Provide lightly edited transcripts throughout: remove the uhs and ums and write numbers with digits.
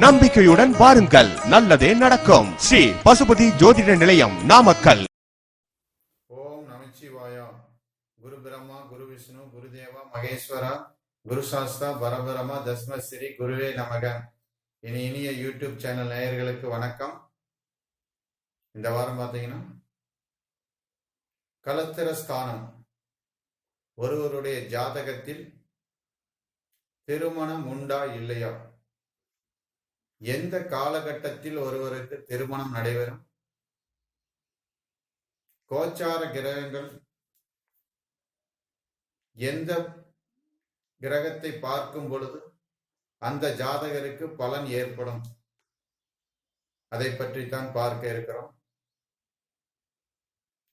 நம்பிக்கையுடன் வாருங்கள், நல்லதே நடக்கும். ஸ்ரீ பசுபதி ஜோதிட நிலையம், நாமக்கல். ஓம் நமச்சிவாயா. குரு பிரம்மா, குரு விஷ்ணு, குருதேவா மகேஸ்வரா, குரு சாஸ்தா பரபிரமா தஸ்மஸ்ரீ குருவே நமக. இனிய யூடியூப் சேனல் நேயர்களுக்கு வணக்கம். இந்த வாரம் பார்த்தீங்கன்னா கலத்திர ஸ்தானம், ஒருவருடைய ஜாதகத்தில் திருமணம் உண்டா இல்லையா, எந்த காலகட்டத்தில் ஒருவருக்கு திருமணம் நடைபெறும், கோச்சார கிரகங்கள் எந்த கிரகத்தை பார்க்கும் பொழுது அந்த ஜாதகருக்கு பலன் ஏற்படும், அதை பற்றி தான் பார்க்க இருக்கிறோம்.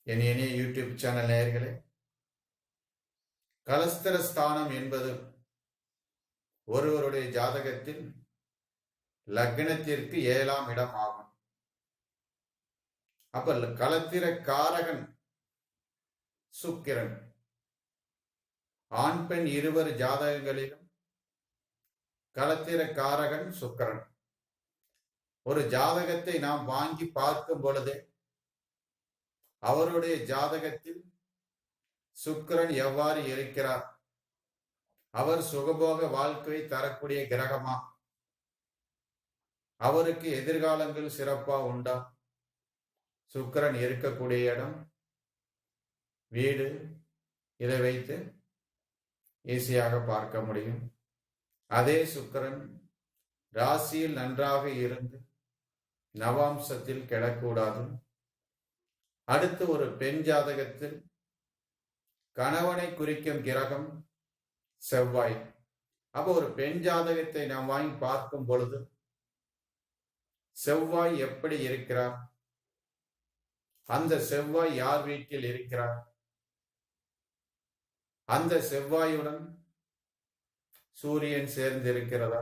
இனிய யூடியூப் சேனல் நேயர்களே, கலஸ்திர ஸ்தானம் என்பது ஒருவருடைய ஜாதகத்தில் லக்னத்திற்கு 7ஆம் இடம் ஆகும். அப்ப களத்திர காரகன் சுக்கிரன். ஆண் பெண் இருவர் ஜாதகங்களிலும் களத்திர காரகன் சுக்கிரன். ஒரு ஜாதகத்தை நாம் வாங்கி பார்க்கும் பொழுது அவருடைய ஜாதகத்தில் சுக்கிரன் எவ்வாறு இருக்கிறார், அவர் சுகபோக வாழ்க்கை தரக்கூடிய கிரகமா, அவருக்கு எதிர்காலங்கள் சிறப்பா உண்டா, சுக்கிரன் இருக்கக்கூடிய இடம், வீடு, இதை வைத்து ஈஸியாக பார்க்க முடியும். அதே சுக்கிரன் ராசியில் நன்றாக இருந்து நவாம்சத்தில் கெடக்கூடாது. அடுத்து ஒரு பெண் ஜாதகத்தில் கணவனை குறிக்கும் கிரகம் செவ்வாய். அப்போ ஒரு பெண் ஜாதகத்தை நாம் வாங்கி பார்க்கும் பொழுது செவ்வாய் எப்படி இருக்கிறார், அந்த செவ்வாய் யார் வீட்டில் இருக்கிறார், அந்த செவ்வாயுடன் சூரியன் சேர்ந்து இருக்கிறதா,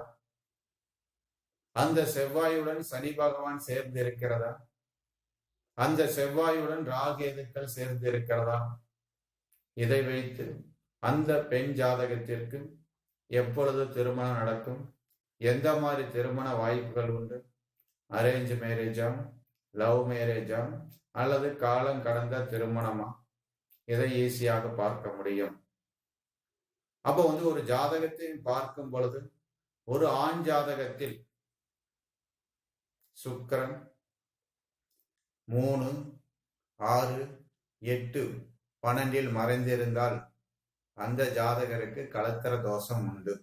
அந்த செவ்வாயுடன் சனி பகவான் சேர்ந்து இருக்கிறதா, அந்த செவ்வாயுடன் ராகேதுக்கள் சேர்ந்து இருக்கிறதா, இதை வைத்து அந்த பெண் ஜாதகத்திற்கு எப்பொழுது திருமணம் நடக்கும், எந்த மாதிரி திருமண வாய்ப்புகள் உண்டு, அரேஞ்ச் மேரேஜா, லவ் மேரேஜா, அல்லது காலம் கடந்த திருமணமா, இதை ஈஸியாக பார்க்க முடியும். அப்போ ஒரு ஜாதகத்தை பார்க்கும் பொழுது ஒரு ஆண் ஜாதகத்தில் சுக்கிரன் 3, 6, 8, 12 மறைந்திருந்தால் அந்த ஜாதகருக்கு களத்திர தோஷம் உண்டு.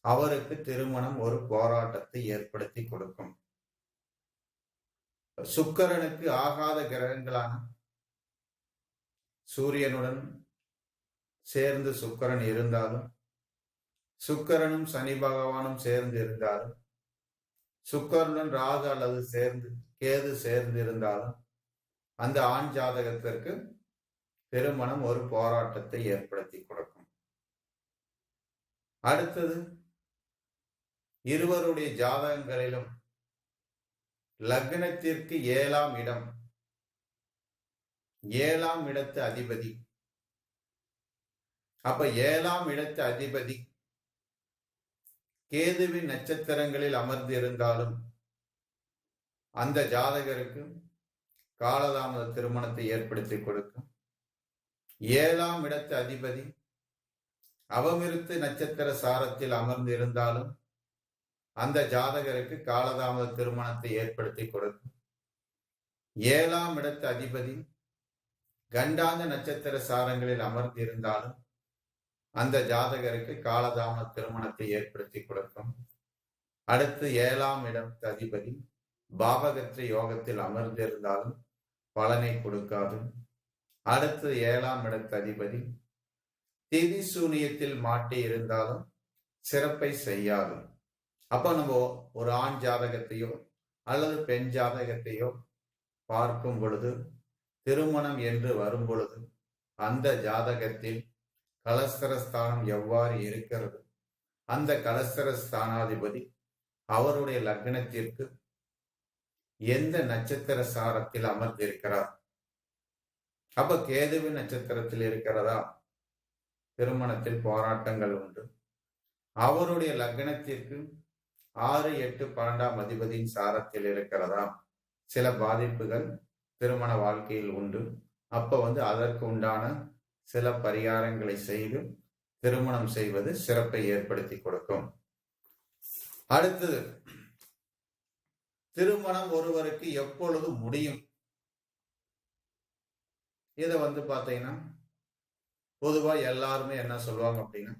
அவருக்கு திருமணம் ஒரு போராட்டத்தை ஏற்படுத்தி கொடுக்கும். சுக்கிரனுக்கு ஆகாத கிரகங்களான சூரியனுடன் சேர்ந்து சுக்கிரன் இருந்தாலும், சுக்கிரனும் சனி பகவானும் சேர்ந்து இருந்தாலும், சுக்கிரனுடன் ராகு அல்லது சேர்ந்து கேது சேர்ந்து இருந்தாலும் அந்த ஆண் ஜாதகத்திற்கு திருமணம் ஒரு போராட்டத்தை ஏற்படுத்தி கொடுக்கும். அடுத்தது, இருவருடைய ஜாதகங்களிலும் லக்னத்திற்கு 7ஆம் இடம், 7ஆம் இடத்து அதிபதி. அப்ப 7ஆம் இடத்து அதிபதி கேதுவின் நட்சத்திரங்களில் அமர்ந்து இருந்தாலும் அந்த ஜாதகருக்கு காலதாமத திருமணத்தை ஏற்படுத்தி கொடுக்கும். 7ஆம் இடத்து அதிபதி அவமிருத்து நட்சத்திர சாரத்தில் அமர்ந்து இருந்தாலும் அந்த ஜாதகருக்கு காலதாமத திருமணத்தை ஏற்படுத்தி கொடுக்கும். 7ஆம் இடத்து அதிபதி கண்டாந்த நட்சத்திர சாரங்களில் அமர்ந்து இருந்தாலும் அந்த ஜாதகருக்கு காலதாமத திருமணத்தை ஏற்படுத்தி கொடுக்கும். அடுத்து 7ஆம் இடத்து அதிபதி பாவகற்ற யோகத்தில் அமர்ந்திருந்தாலும் பலனை கொடுக்காது. அடுத்து 7ஆம் இடத்து அதிபதி திதி சூனியத்தில் மாட்டி இருந்தாலும் சிறப்பை செய்யாது. அப்ப நம்ம ஒரு ஆண் ஜாதகத்தையோ அல்லது பெண் ஜாதகத்தையோ பார்க்கும் பொழுது, திருமணம் என்று வரும் பொழுது அந்த ஜாதகத்தில் கலஸ்திரஸ்தானம் எவ்வாறு இருக்கிறது, அந்த கலஸ்திரஸ்தானாதிபதி அவருடைய லக்னத்திற்கு எந்த நட்சத்திர சாரத்தில் அமர்ந்திருக்கிறார். அப்ப கேதுவின் நட்சத்திரத்தில் இருக்கிறதா, திருமணத்தில் போராட்டங்கள் உண்டு. அவருடைய லக்னத்திற்கு 6, 8, 12ஆம் அதிபதியின் சாரத்தில் இருக்கிறதா, சில பாதிப்புகள் திருமண வாழ்க்கையில் உண்டு. அப்ப அதற்கு உண்டான சில பரிகாரங்களை செய்து திருமணம் செய்வது சிறப்பை ஏற்படுத்தி கொடுக்கும். அடுத்தது, திருமணம் ஒருவருக்கு எப்பொழுது முடியும்? இத பாத்தீங்கன்னா பொதுவா எல்லாருமே என்ன சொல்லுவாங்க அப்படின்னா,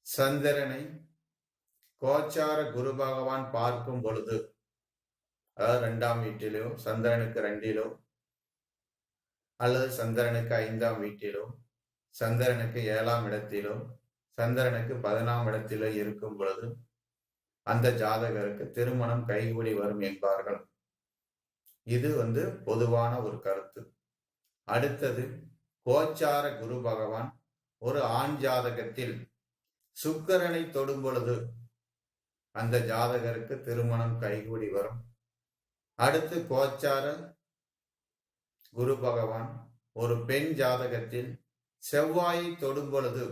சந்திரனை கோச்சார குரு பகவான் பார்க்கும் பொழுது, அதாவது 2ஆம் வீட்டிலோ, சந்திரனுக்கு 2லோ, அல்லது சந்திரனுக்கு 5ஆம் வீட்டிலோ, சந்திரனுக்கு 7ஆம் இடத்திலோ, சந்திரனுக்கு 10ஆம் இடத்திலோ இருக்கும் பொழுது அந்த ஜாதகருக்கு திருமணம் கைகூடி வரும் என்பார்கள். இது பொதுவான ஒரு கருத்து. அடுத்தது, கோச்சார குரு பகவான் ஒரு ஆண் ஜாதகத்தில் சுக்கிரனை தொடும் பொழுது அந்த ஜாதகருக்கு திருமணம் கைகூடி வரும். அடுத்து, கோச்சார குரு பகவான் ஒரு பெண் ஜாதகத்தில் செவ்வாயை தொடும் பொழுது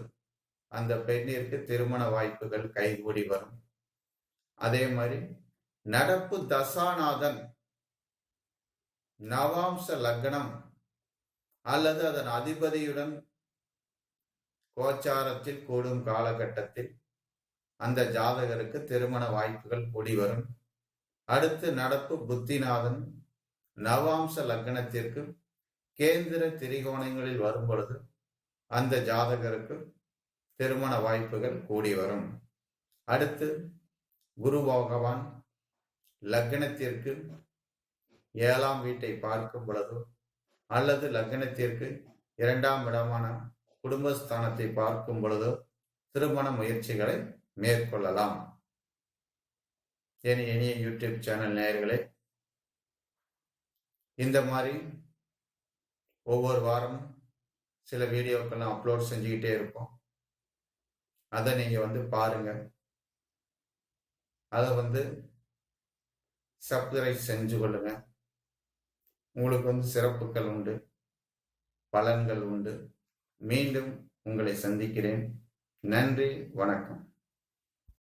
அந்த பெண்ணிற்கு திருமண வாய்ப்புகள் கைகூடி வரும். அதே மாதிரி நடப்பு தசாநாதன் நவாம்ச லக்னம் அல்லது அதன் அதிபதியுடன் கோச்சாரத்தில் கூடும் காலகட்டத்தில் அந்த ஜாதகருக்கு திருமண வாய்ப்புகள் கூடி வரும். அடுத்து, நடப்பு புத்திநாதன் நவாம்ச லக்னத்திற்கு கேந்திர திரிகோணங்களில் வரும் பொழுது அந்த ஜாதகருக்கு திருமண வாய்ப்புகள் கூடி வரும். அடுத்து, குரு பகவான் லக்னத்திற்கு 7ஆம் வீட்டை பார்க்கும் பொழுது அல்லது லக்னத்திற்கு 2ஆம் இடமான குடும்பஸ்தானத்தை பார்க்கும் பொழுது திருமண முயற்சிகளை மேற்கொள்ளலாம். இனிய யூடியூப் சேனல் நேயர்களே, இந்த மாதிரி ஒவ்வொரு வாரமும் சில வீடியோக்கெல்லாம் அப்லோட் செஞ்சுக்கிட்டே இருப்போம். அதை நீங்க பாருங்க. அதை சப்ஸ்கிரைப் செஞ்சு கொள்ளுங்க. உங்களுக்கு சிறப்புகள் உண்டு, பலன்கள் உண்டு. மீண்டும் உங்களை சந்திக்கிறேன். நன்றி, வணக்கம்.